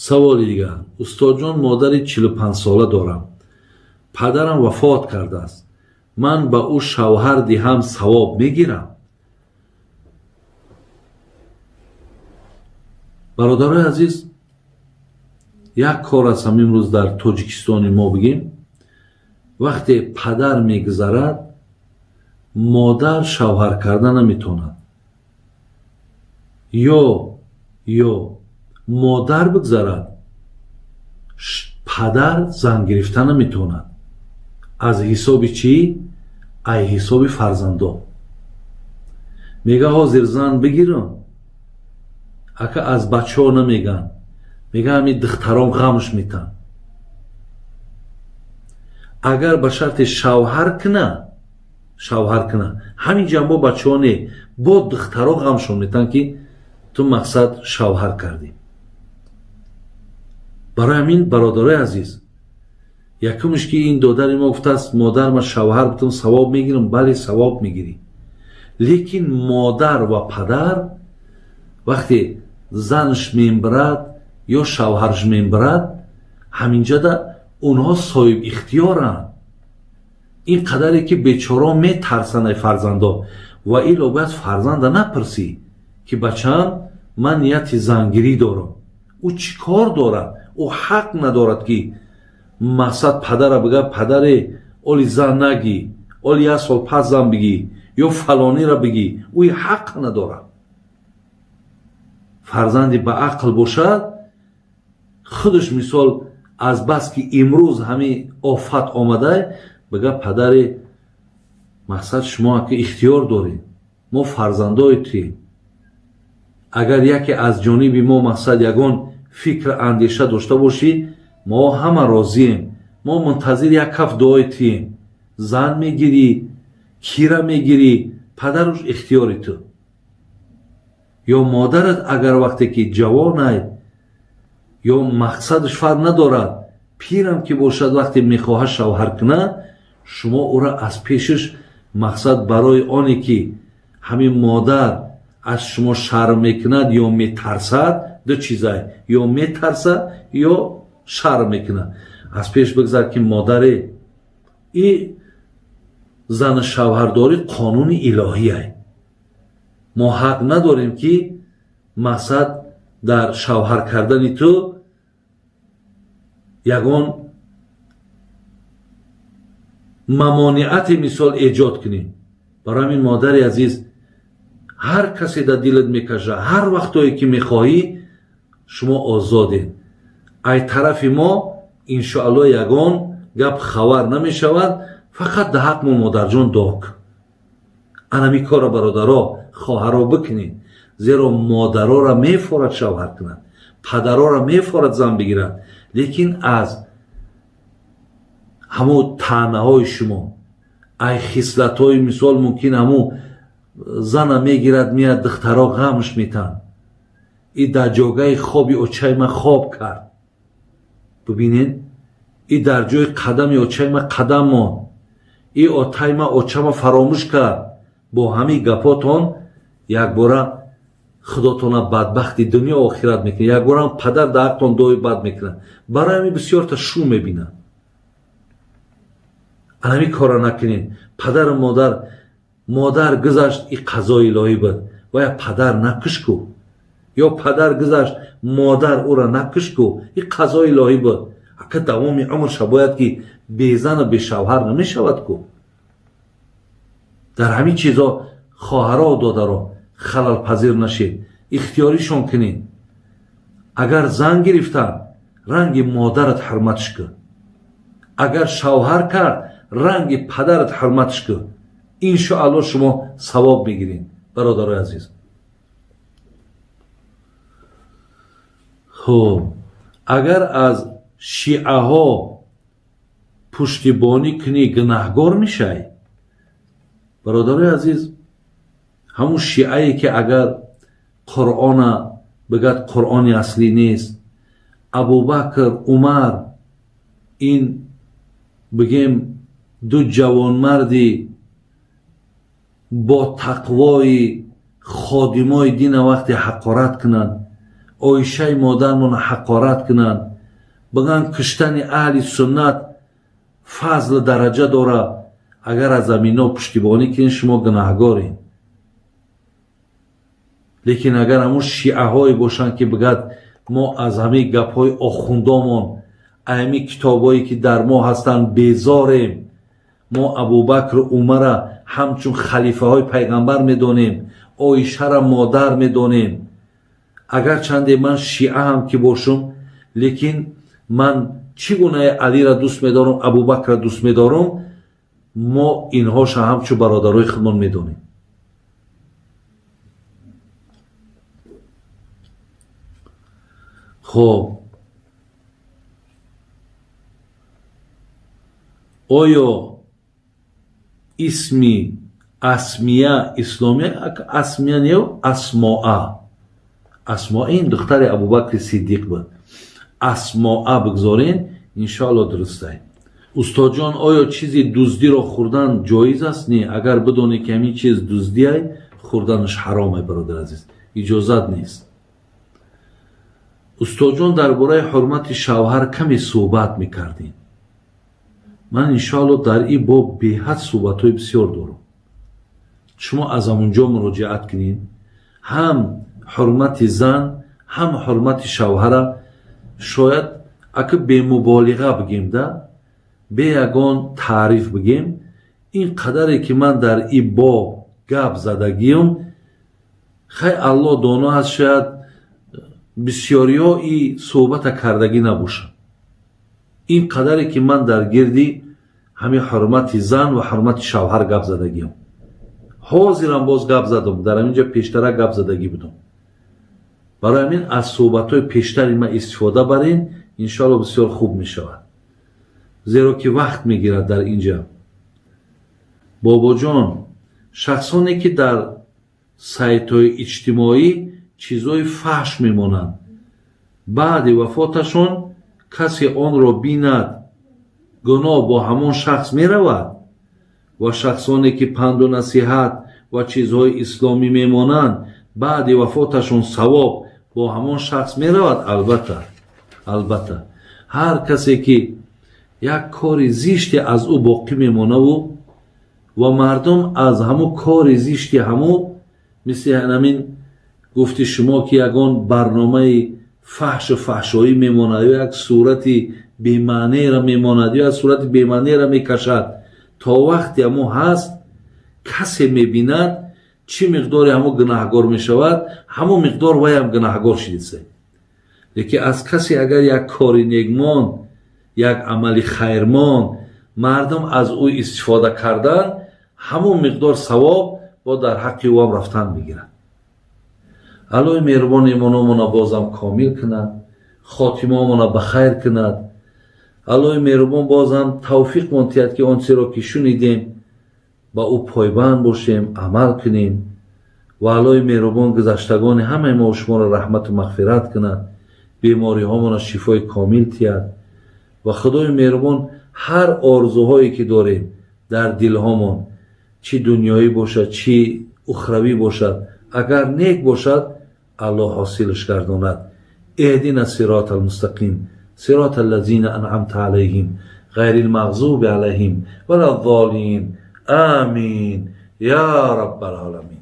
саволи дигар. Устодҷон, модари 45 сола дорам. Падарам вафот кардааст. ман ба ӯ шавҳар диҳам, савоб мегирам? бародарои азиз, як кор ҳастам имрӯз дар тоҷикистони мо бигем. вақте падар мегузарад, модар шавҳар карда наметавонад. ё модар бигзарад, падар зан гирифта наметавонад. аз ҳисоби чӣ? аз ҳисоби фарзандон. мега ҳозир зан бигирам, ака аз бачаҳо намеган, мега ҳамин духтарон ғамш метан. агар ба шарти шавҳар кина, ҳамин ҷанбо бачаҳо не, бо духтаро ғамшон метан ки ту мақсад шавҳар кардӣ. барои ҳамин бародарои азиз, якумш ки ин додари мо гуфтааст, модар ма шавҳар бутам савоб мегирам. бале, савоб мегирӣ. лекин модар ва падар вақте занш мебарад ё шавҳарш мебарад, ҳаминҷада онҳо соҳиб ихтиёранд. ин қадаре ки бечора метарсанд ай фарзандо, ва ило бояд фарзанда напурсӣ ки бачаам, ман нияти зангирӣ дорам. ӯ чӣ кор дорад? ӯ ҳақ надорад ки мақсад падара бигӯяд, падаре оли зан нагӣ, оли як сол пас зан бигӣ, ё фалонира бигӣ. ӯ ҳақ надорад. фарзанди баақл бошад, худаш мисол аз бас ки имрӯз ҳамин офат омада, бигӯяд падаре, мақсад шумо ки ихтиёр доред, мо фарзандои туем. агар яке аз ҷониби мо мақсад ягон фикр андеша дошта бошӣ, мо ҳама розием, мо мунтазири як каф дуои туем. зан мегирӣ, кира мегирӣ, падаруш ихтиёри ту. ё модарат агар вақте ки ҷавонай, ё мақсадаш фарқ надорад, пирам ки бошад, вақте мехоҳад шавҳар кунад, шумо ӯра аз пешаш мақсад барои оне ки ҳамин модар аз шумо шарм мекунад ё метарсад, ду чизай, ё метарсад ё шарм мекунад. аз пеш бигзар ки модаре, и зани шавҳардорӣ қонуни илоҳияй. мо ҳақ надорем ки мақсад дар шавҳар кардани ту ягон мамониати мисол эҷод кунем. барои ҳамин модари азиз, ҳар касе дар дилат мекаша, ҳар вақтое ки мехоҳӣ, шумо озодед. ай тарафи мо иншоалло ягон гап хабар намешавад, фақат дар ҳақ мо модарҷон док. анами кора бародаро, хоҳаро бикунед, зеро модарора мефорад шавҳар кунад, падарора мефорад зан бигирад, лекин аз ҳамо таънаҳои шумо, ай хислатҳои мисол мумкин ҳамо зана мегирад, мияд духтаро ғамш метан, и дар ҷогаи хоби очаи ман хоб кард, бубинед, и дар ҷои қадами очаи ман қадам монд, и отаи ман очама фаромӯш кард. бо ҳамин гапотон якбора худотона бадбахти дунё охират мекунад, якбора падар дар ҳақтон дуои бад мекунад. барои ҳамин бисёрта шу мебинад. ҳамин кора накунед. падару модар гузашт, и қазои илоҳӣ буд, вая падар накушку, ё падар гузашт, модар ӯра накушку, и қазои илоҳӣ буд. ака давоми умр шабояд ки безану бешавҳар намешавад ку. дар ҳамин чизо хоҳаро додаро халалпазир нашед, ихтиёришон кунед. агар зан гирифтанд, ранги модарат ҳурматш кун. агар шавҳар кард, ранги падарат ҳурматш кун. иншоалло шумо савоб мегиред. бародарои азиз, хуб, агар аз шиъаҳо пуштибонӣ кунӣ, гунаҳгор мешай. бародарои азиз, ҳамун шиъае ки агар қуръона бигӯяд қуръони аслӣ нест, абубакр, умар, ин бигем ду ҷавонмарди бо тақвои ходимои дина вақте ҳақорат кунанд, اویشای مادرمون حقارت کنن، بگن کشتن اهل سنت فضل درجه داره، اگر از زمینا پشتیبانی کنین شما گناهگارین. لیکن اگر همون شیعه های باشن که بگد ما از همه گپ های آخوندامون، همه کتاب هایی که در ما هستن بیزاریم، ما ابوبکر و عمر همچون خلیفه های پیغمبر میدونیم، عایشه را مادر میدونیم. اگر چنده من شیعه هم که باشم، لیکن من چگونه علی را دوست میدارم، ابوبکر را دوست میدارم، ما اینهاش همچون برادرای خودمان میدونیم. خب آیا اسمی اسمیه اسلامی اسمیه نیو اسماء این دختر ابوبکر صدیق بود، اسماء بگذارین انشاءالله درسته. استاد جان آیا چیزی دزدی را خوردن جایز است؟ نه، اگر بدونی که همین چیز دزدیه خوردنش حرامه برادر عزیز، اجازت نیست. استاد جان درباره حرمت شوهر کمی صحبت میکردین. من انشاءالله در این باب بی‌حد صحبت‌های بسیار دارم. شما از همونجا مراجعت کنین. هم حرمت زن هم حرمت شوهر شاید اگه به مبالغه بگیم ده، به یگان تعریف بگیم، این قدری که من در این باب گپ زدگیم خیلی الله دانا هست، شاید بسیاری ها این صحبت کردگی نباشن. این قدری که من در گردی همین حرمت زن و حرمت شوهر گپ زدگیم، حاضرم باز گپ زدم، در همینجا پیشتر گپ زدگی بودم. برای همین از صحبت های پیشتری ما استفاده برین، انشاءالله بسیار خوب می شود، زیرا که وقت می گیرد در اینجا. بابا جان، شخصانی که در سایت های اجتماعی چیزهای فحش می مانند، بعد وفاتشون کسی آن را بیند، گناه با همان شخص می رود؟ و شخصانی که پند و نصیحت و چیزهای اسلامی می مانند، بعد وفاتشون ثواب با همان شخص می رود؟ البته هر کسی که یک کار زیشتی از او باقی می مانه و مردم از همون کار زیشتی همون، مثل همین گفتی شما که یگان برنامه فحش و فحشایی می ماند، یا یک صورت بی‌معنی را می ماند، یا یک صورت بی‌معنی را می کشد، تا وقتی همون هست کسی می بیند چی مقدار همون گناهگار می شود، همون مقدار وی هم گناهگار شدیده. لیکن از کسی اگر یک کاری نیکمان، یک عملی خیرمان مردم از او استفاده کردن، همون مقدار ثواب با در حق او هم رفتن میگیرن. الله مهربان ایمانمون بازم کامل کند، خاتممون بخیر کند. الله مهربان بازم توفیق منتید که آنچه را که شنیدیم با او پایبند باشیم، عمل کنیم. و الله مهربان گذشتگان همه ما و شما را رحمت و مغفرت کند، بیماری هامون شفای کامل تید. و خدای مهربان هر آرزوهایی که داریم در دل هامون، چی دنیایی باشد چی اخروی باشد، اگر نیک باشد الله حاصلش گرداند. اهدنا الصراط المستقیم صراط الذین انعمت علیهم غیر المغضوب علیهم ولا الضالین. آمین یا رب العالمین.